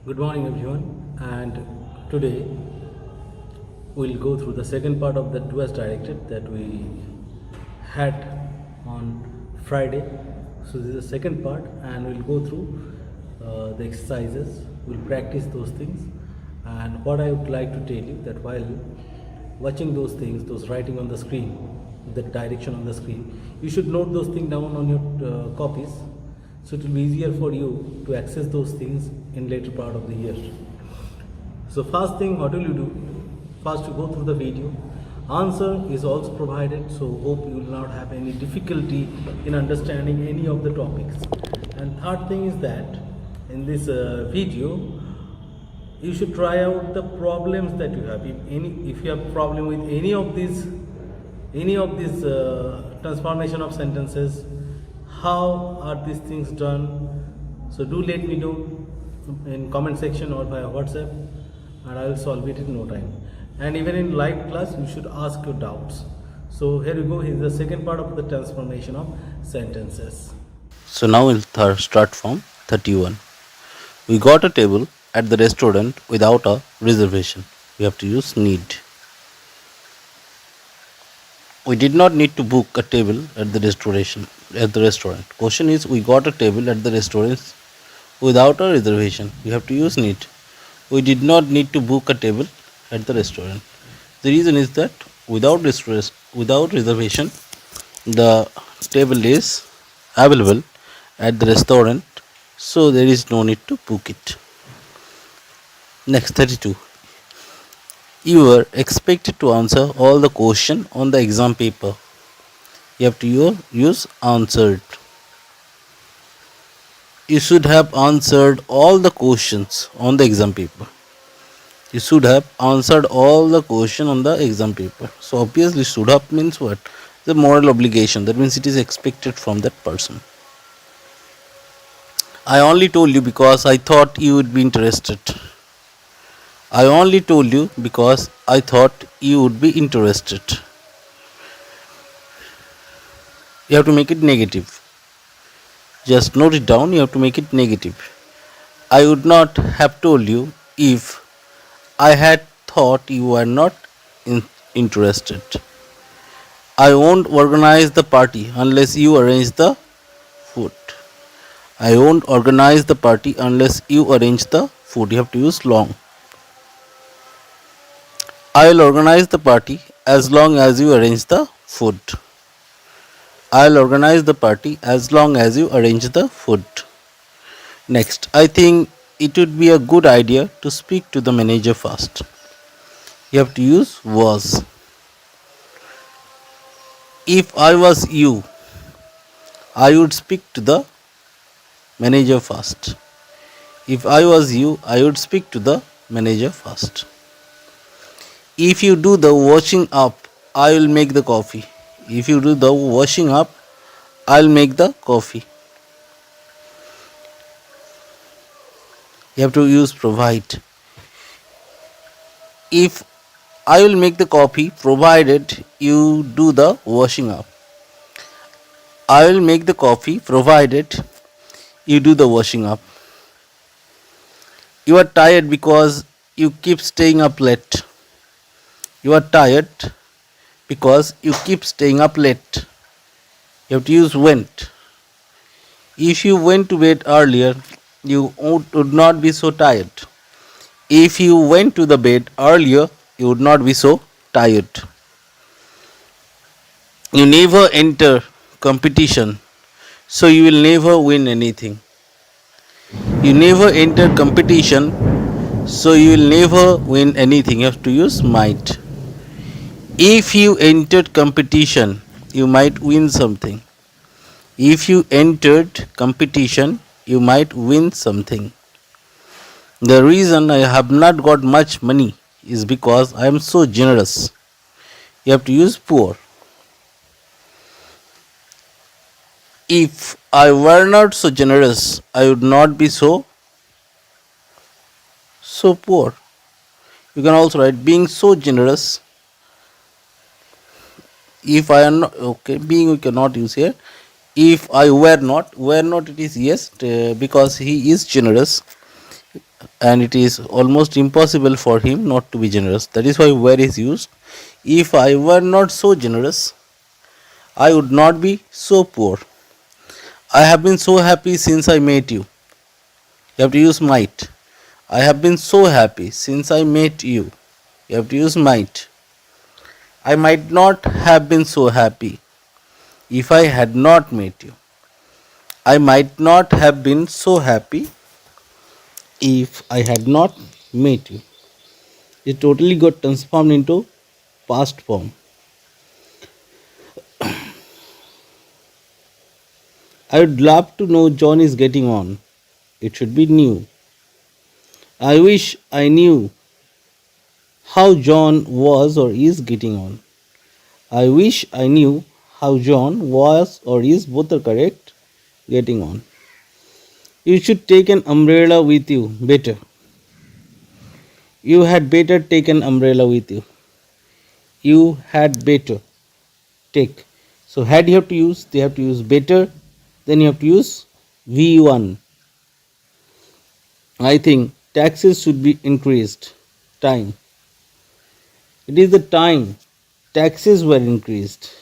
Good morning, everyone, and today we'll go through the second part of the towards directed that we had on Friday. So, this is the second part, and we'll go through the exercises, we'll practice those things. And what I would like to tell you that while watching those things, those writing on the screen, the direction on the screen, you should note those things down on your copies, so it will be easier for you to access those things in later part of the year. So first thing, what will you do? First, you go through the video. Answer is also provided, so hope you will not have any difficulty in understanding any of the topics. And third thing is that in this video, you should try out the problems that you have. If you have problem with any of these transformation of sentences, how are these things done? So do let me know in comment section or via WhatsApp, and I will solve it in no time. And even in live class, you should ask your doubts. So here you go. Here is the second part of the transformation of sentences. So now we'll start from 31. We got a table at the restaurant without a reservation. We have to use need. We did not need to book a table at the restaurant. Question is, we got a table at the restaurant without a reservation. We have to use need. We did not need to book a table at the restaurant. The reason is that without reservation, the table is available at the restaurant, so there is no need to book it. Next, 32. You were expected to answer all the question on the exam paper. You have to use answered. You should have answered all the questions on the exam paper. You should have answered all the question on the exam paper. So obviously should have means what? The moral obligation. That means it is expected from that person. I only told you because I thought you would be interested. I only told you because I thought you would be interested. You have to make it negative. Just note it down, you have to make it negative. I would not have told you if I had thought you were not interested. I won't organize the party unless you arrange the food. I won't organize the party unless you arrange the food. You have to use long. I will organize the party as long as you arrange the food. I will organize the party as long as you arrange the food. Next, I think it would be a good idea to speak to the manager first. You have to use was. If I was you, I would speak to the manager first. If I was you, I would speak to the manager first. If you do the washing up, I will make the coffee. If you do the washing up, I'll make the coffee. You have to use provide. If I will make the coffee provided you do the washing up. I will make the coffee provided you do the washing up. You are tired because you keep staying up late. You are tired because you keep staying up late. You have to use went. If you went to bed earlier, you would not be so tired. If you went to the bed earlier, you would not be so tired. You never enter competition, so you will never win anything. You never enter competition, so you will never win anything. You have to use might. If you entered competition, you might win something. If you entered competition, you might win something. The reason I have not got much money is because I am so generous. You have to use poor. If I were not so generous, I would not be so poor. You can also write being so generous. If I am not, okay, being we cannot use here. If I were not it is yes, because he is generous. and it is almost impossible for him not to be generous. That is why where is used. If I were not so generous, I would not be so poor. I have been so happy since I met you. You have to use might. I have been so happy since I met you. You have to use might. I might not have been so happy if I had not met you. I might not have been so happy if I had not met you. It totally got transformed into past form. I would love to know John is getting on. It should be new. I wish I knew how John was or is getting on. I wish I knew how John was or is, both are correct, getting on. You should take an umbrella with you. Better. You had better take an umbrella with you. You had better take. So had you have to use, they have to use better, then you have to use V1. I think taxes should be increased. Time. It is the time taxes were increased.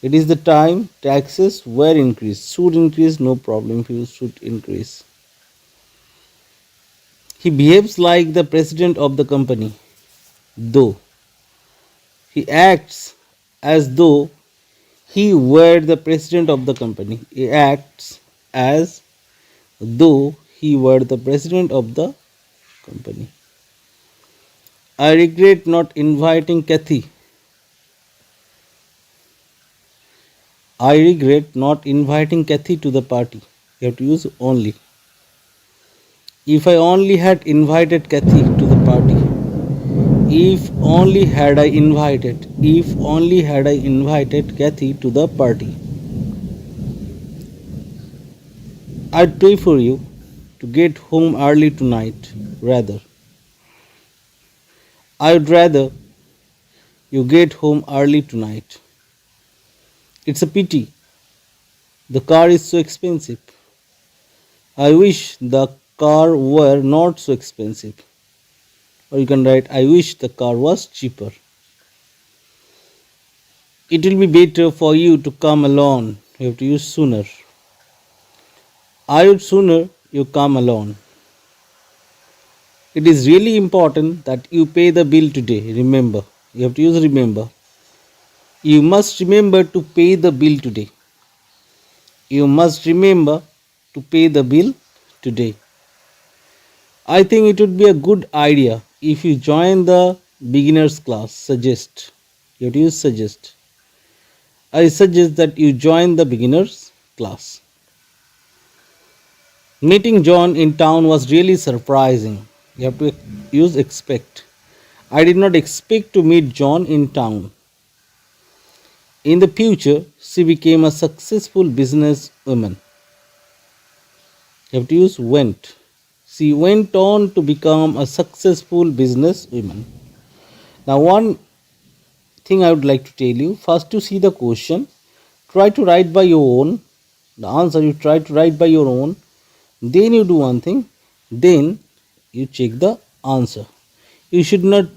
It is the time taxes were increased. Should increase, no problem if you should increase. He behaves like the president of the company, though. He acts as though he were the president of the company. He acts as though he were the president of the company. I regret not inviting Kathy. I regret not inviting Kathy to the party. You have to use only. If I only had invited Kathy to the party. If only had I invited. If only had I invited Kathy to the party. I'd pay for you to get home early tonight. Rather. I would rather you get home early tonight. It's a pity. The car is so expensive. I wish the car were not so expensive. Or you can write, I wish the car was cheaper. It will be better for you to come alone. You have to use sooner. I would sooner you come alone. It is really important that you pay the bill today. Remember. You have to use remember. You must remember to pay the bill today. You must remember to pay the bill today. I think it would be a good idea if you join the beginners class. Suggest. You have to use suggest. I suggest that you join the beginners class. Meeting John in town was really surprising. You have to use expect. I did not expect to meet John in town. In the future, she became a successful businesswoman. You have to use went. She went on to become a successful businesswoman. Now, one thing I would like to tell you, first you see the question, try to write by your own. The answer you try to write by your own. Then you do one thing, then you check the answer. You should not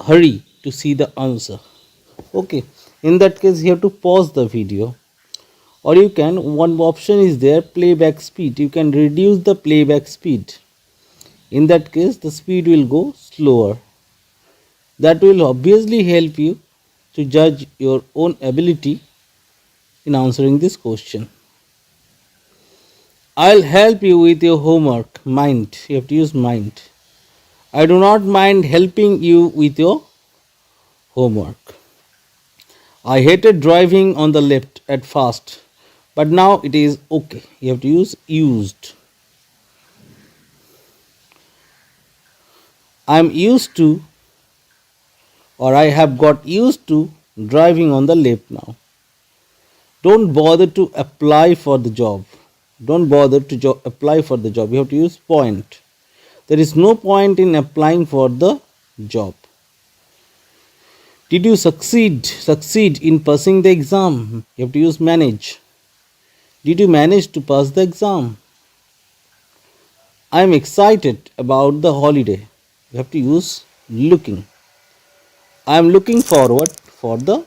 hurry to see the answer. Okay, in that case you have to pause the video, or you can, one option is there, playback speed. You can reduce the playback speed. In that case the speed will go slower. That will obviously help you to judge your own ability in answering this question. I'll help you with your homework. Mind. You have to use mind. I do not mind helping you with your homework. I hated driving on the left at first, but now it is okay. You have to use used. I'm used to, or I have got used to driving on the left now. Don't bother to apply for the job. Don't bother to apply for the job. You have to use point. There is no point in applying for the job. Did you succeed in passing the exam? You have to use manage. Did you manage to pass the exam? I am excited about the holiday. You have to use looking. I am looking forward for the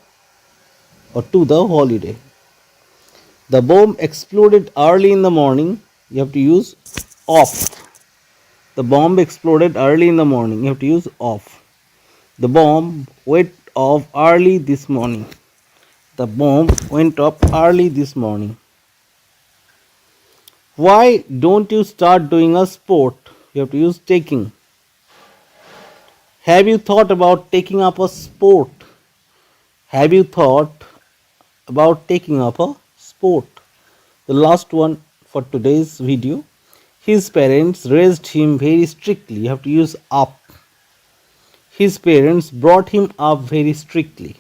or to the holiday. The bomb exploded early in the morning. You have to use off. The bomb exploded early in the morning. You have to use off. The bomb went off early this morning. The bomb went up early this morning. Why don't you start doing a sport? You have to use taking. Have you thought about taking up a sport? Have you thought about taking up a sport? The last one for today's video. His parents raised him very strictly. You have to use up. His parents brought him up very strictly.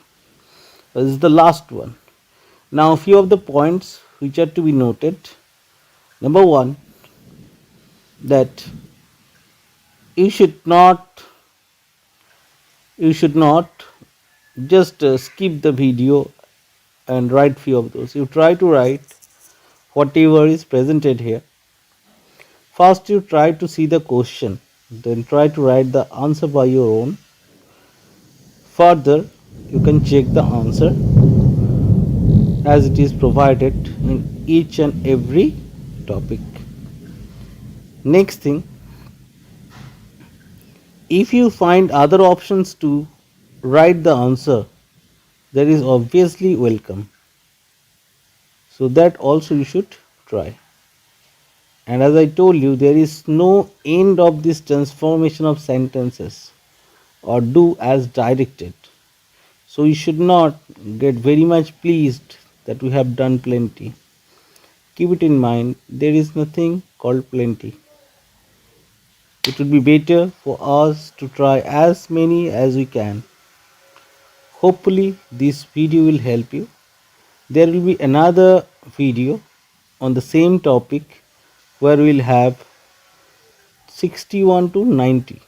This is the last one. Now, a few of the points which are to be noted. Number one, that you should not just skip the video and write few of those. You try to write whatever is presented here. First, you try to see the question, then try to write the answer by your own. Further, you can check the answer as it is provided in each and every topic. Next thing, if you find other options to write the answer, that is obviously welcome. So that also you should try. And as I told you, there is no end of this transformation of sentences or do as directed. So you should not get very much pleased that we have done plenty. Keep it in mind, there is nothing called plenty. It would be better for us to try as many as we can. Hopefully this video will help you. There will be another video on the same topic where we will have 61 to 90,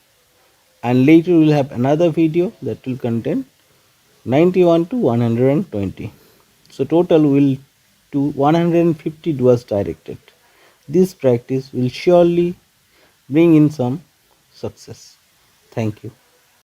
and later we will have another video that will contain 91 to 120. So total will to 150 duas directed. This practice will surely bring in some success. Thank you.